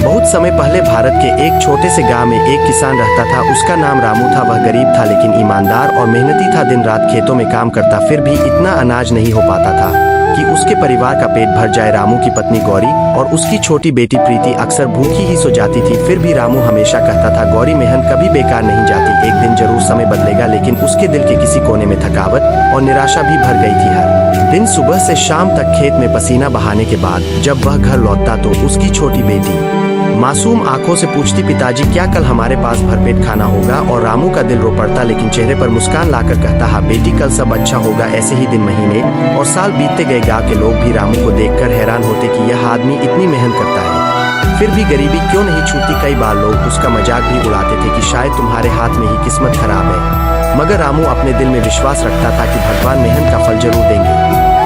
बहुत समय पहले भारत के एक छोटे से गांव में एक किसान रहता था। उसका नाम रामू था। वह गरीब था लेकिन ईमानदार और मेहनती था। दिन रात खेतों में काम करता, फिर भी इतना अनाज नहीं हो पाता था कि उसके परिवार का पेट भर जाए। रामू की पत्नी गौरी और उसकी छोटी बेटी प्रीति अक्सर भूखी ही सो जाती थी। फिर भी रामू हमेशा कहता था, गौरी मेहनत कभी बेकार नहीं जाती। एक दिन जरूर समय बदलेगा। लेकिन उसके दिल के किसी कोने में थकावट और निराशा भी भर गई थी। हर दिन सुबह से शाम तक खेत में पसीना बहाने के बाद जब वह घर लौटता तो उसकी छोटी बेटी मासूम आंखों से पूछती, पिताजी क्या कल हमारे पास भरपेट खाना होगा? और रामू का दिल रो पड़ता लेकिन चेहरे पर मुस्कान लाकर कहता, हाँ बेटी, कल सब अच्छा होगा। ऐसे ही दिन, महीने और साल बीतते गए। गांव के लोग भी रामू को देखकर हैरान होते कि यह आदमी इतनी मेहनत करता है, फिर भी गरीबी क्यों नहीं छूती। कई बार लोग उसका मजाक भी उड़ाते थे कि शायद तुम्हारे हाथ में ही किस्मत खराब है। मगर रामू अपने दिल में विश्वास रखता था कि भगवान मेहनत का फल जरूर देंगे।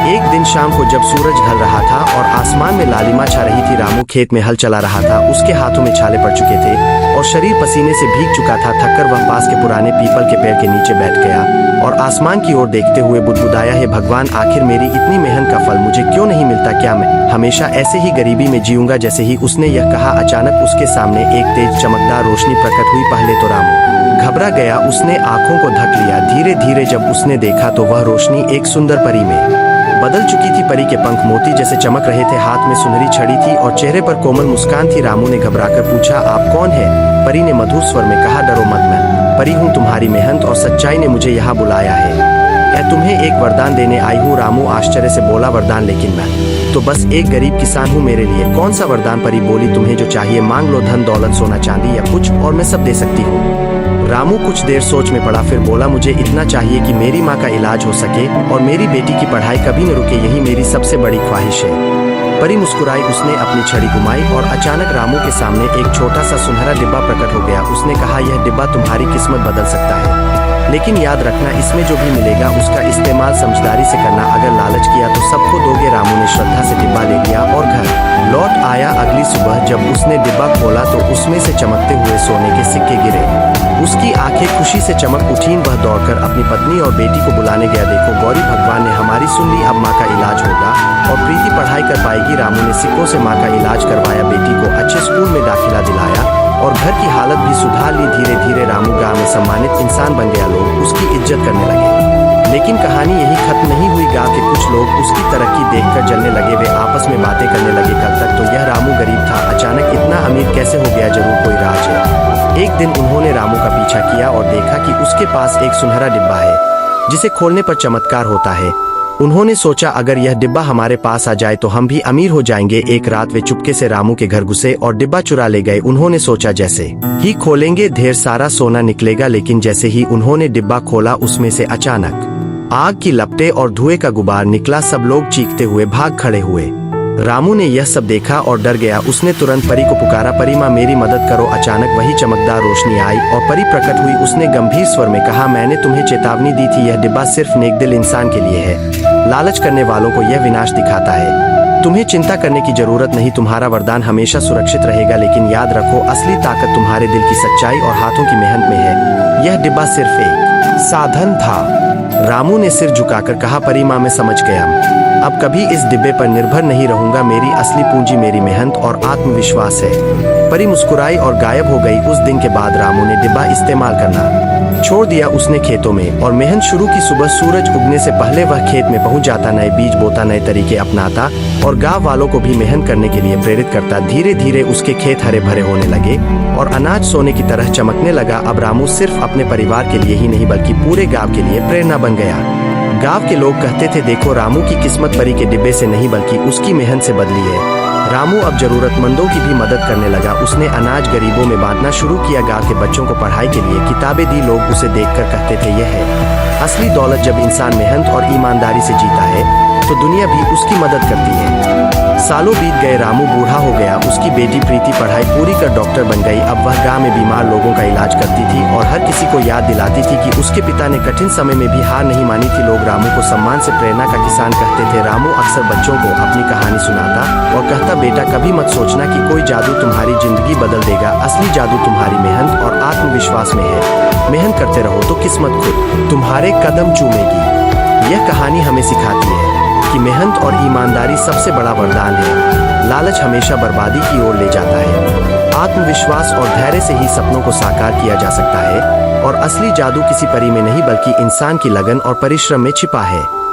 एक दिन शाम को जब सूरज ढल रहा था और आसमान में लालिमा छा रही थी, रामू खेत में हल चला रहा था। उसके हाथों में छाले पड़ चुके थे और शरीर पसीने से भीग चुका था। थककर वह पास के पुराने पीपल के पेड़ के नीचे बैठ गया और आसमान की ओर देखते हुए बुदबुदाया, है भगवान, आखिर मेरी इतनी मेहनत का फल मुझे क्यों नहीं मिलता? क्या मैं हमेशा ऐसे ही गरीबी में जीऊंगा? जैसे ही उसने यह कहा, अचानक उसके सामने एक तेज चमकदार रोशनी प्रकट हुई। पहले तो रामू घबरा गया। उसने आंखों को ढक लिया। धीरे धीरे जब उसने देखा तो वह रोशनी एक सुंदर परी में बदल चुकी थी। परी के पंख मोती जैसे चमक रहे थे, हाथ में सुनहरी छड़ी थी और चेहरे पर कोमल मुस्कान थी। रामू ने घबराकर पूछा, आप कौन है? परी ने मधुर स्वर में कहा, डरो मत, मैं परी हूँ। तुम्हारी मेहनत और सच्चाई ने मुझे यहाँ बुलाया है। मैं तुम्हें एक वरदान देने आई हूँ। रामू आश्चर्य से बोला, वरदान? लेकिन मैं तो बस एक गरीब किसान हूँ, मेरे लिए कौन सा वरदान? परी बोली, तुम्हें जो चाहिए मांग लो, धन दौलत सोना चांदी या कुछ और, मैं सब दे सकती हूँ। रामू कुछ देर सोच में पड़ा, फिर बोला, मुझे इतना चाहिए कि मेरी माँ का इलाज हो सके और मेरी बेटी की पढ़ाई कभी न रुके, यही मेरी सबसे बड़ी ख्वाहिश है। परी मुस्कुराई। उसने अपनी छड़ी घुमाई और अचानक रामू के सामने एक छोटा सा सुनहरा डिब्बा प्रकट हो गया। उसने कहा, यह डिब्बा तुम्हारी किस्मत बदल सकता है, लेकिन याद रखना, इसमें जो भी मिलेगा उसका इस्तेमाल समझदारी से करना। अगर लालच किया तो सबको दोगे। रामू ने श्रद्धा से डिब्बा ले लिया और घर लौट आया। अगली सुबह जब उसने डिब्बा खोला तो उसमें से चमकते हुए सोने के सिक्के गिरे। उसकी आंखें खुशी से चमक उठीं। वह दौड़कर अपनी पत्नी और बेटी को बुलाने गया। देखो गौरी, भगवान ने हमारी सुन ली, अब माँ का इलाज होगा और प्रीति पढ़ाई कर पाएगी। रामू ने सिक्कों से माँ का इलाज करवाया, बेटी को अच्छे स्कूल में दाखिला दिलाया और घर की हालत भी सुधार ली। धीरे धीरे रामू गांव में सम्मानित इंसान बन गया। लोग उसकी इज्जत करने लगे। लेकिन कहानी यही खत्म नहीं हुई। गांव के कुछ लोग उसकी तरक्की देखकर जलने लगे। वे आपस में बातें करने लगे, कल तक तो यह रामू गरीब था, अचानक इतना अमीर कैसे हो गया? जरूर कोई राज है। एक दिन उन्होंने रामू का पीछा किया और देखा कि उसके पास एक सुनहरा डिब्बा है जिसे खोलने पर चमत्कार होता है। उन्होंने सोचा, अगर यह डिब्बा हमारे पास आ जाए तो हम भी अमीर हो जाएंगे। एक रात वे चुपके से रामू के घर घुसे और डिब्बा चुरा ले गए। उन्होंने सोचा, जैसे ही खोलेंगे ढेर सारा सोना निकलेगा। लेकिन जैसे ही उन्होंने डिब्बा खोला, उसमें से अचानक आग की लपटें और धुएं का गुबार निकला। सब लोग चीखते हुए भाग खड़े हुए। रामू ने यह सब देखा और डर गया। उसने तुरंत परी को पुकारा, परी माँ, मेरी मदद करो। अचानक वही चमकदार रोशनी आई और परी प्रकट हुई। उसने गंभीर स्वर में कहा, मैंने तुम्हें चेतावनी दी थी, यह डिब्बा सिर्फ नेकदिल इंसान के लिए है। लालच करने वालों को यह विनाश दिखाता है। तुम्हें चिंता करने की जरूरत नहीं, तुम्हारा वरदान हमेशा सुरक्षित रहेगा। लेकिन याद रखो, असली ताकत तुम्हारे दिल की सच्चाई और हाथों की मेहनत में है। यह डिब्बा सिर्फ एक साधन था। रामू ने सिर झुकाकर कहा, परी माँ, मैं समझ गया, अब कभी इस डिब्बे पर निर्भर नहीं रहूंगा। मेरी असली पूंजी मेरी मेहनत और आत्मविश्वास है। परी मुस्कुराई और गायब हो गई। उस दिन के बाद रामू ने डिब्बा इस्तेमाल करना छोड़ दिया। उसने खेतों में और मेहनत शुरू की। सुबह सूरज उगने से पहले वह खेत में पहुंच जाता, नए बीज बोता, नए तरीके अपनाता और गांव वालों को भी मेहनत करने के लिए प्रेरित करता। धीरे धीरे उसके खेत हरे भरे होने लगे और अनाज सोने की तरह चमकने लगा। अब रामू सिर्फ अपने परिवार के लिए ही नहीं बल्कि पूरे गांव के लिए प्रेरणा बन गया। गांव के लोग कहते थे, देखो रामू की किस्मत परी के डिब्बे से नहीं बल्कि उसकी मेहनत से बदली है। रामू अब जरूरतमंदों की भी मदद करने लगा। उसने अनाज गरीबों में बांटना शुरू किया। गांव के बच्चों को पढ़ाई के लिए किताबें दी। लोग उसे देखकर कहते थे, यह है असली दौलत। जब इंसान मेहनत और ईमानदारी से जीता है तो दुनिया भी उसकी मदद करती है। सालों बीत गए। रामू बूढ़ा हो गया। उसकी बेटी प्रीति पढ़ाई पूरी कर डॉक्टर बन गई। अब वह गांव में बीमार लोगों का इलाज करती थी और हर किसी को याद दिलाती थी कि उसके पिता ने कठिन समय में भी हार नहीं मानी थी। लोग रामू को सम्मान से प्रेरणा का किसान कहते थे। रामू अक्सर बच्चों को अपनी कहानी सुनाता और कहता, बेटा, कभी मत सोचना कि कोई जादू तुम्हारी जिंदगी बदल देगा। असली जादू तुम्हारी मेहनत और आत्मविश्वास में है। मेहनत करते रहो तो किस्मत खुद तुम्हारे कदम चूमेगी। यह कहानी हमें सिखाती है कि मेहनत और ईमानदारी सबसे बड़ा वरदान है। लालच हमेशा बर्बादी की ओर ले जाता है। आत्मविश्वास और धैर्य से ही सपनों को साकार किया जा सकता है और असली जादू किसी परी में नहीं बल्कि इंसान की लगन और परिश्रम में छिपा है।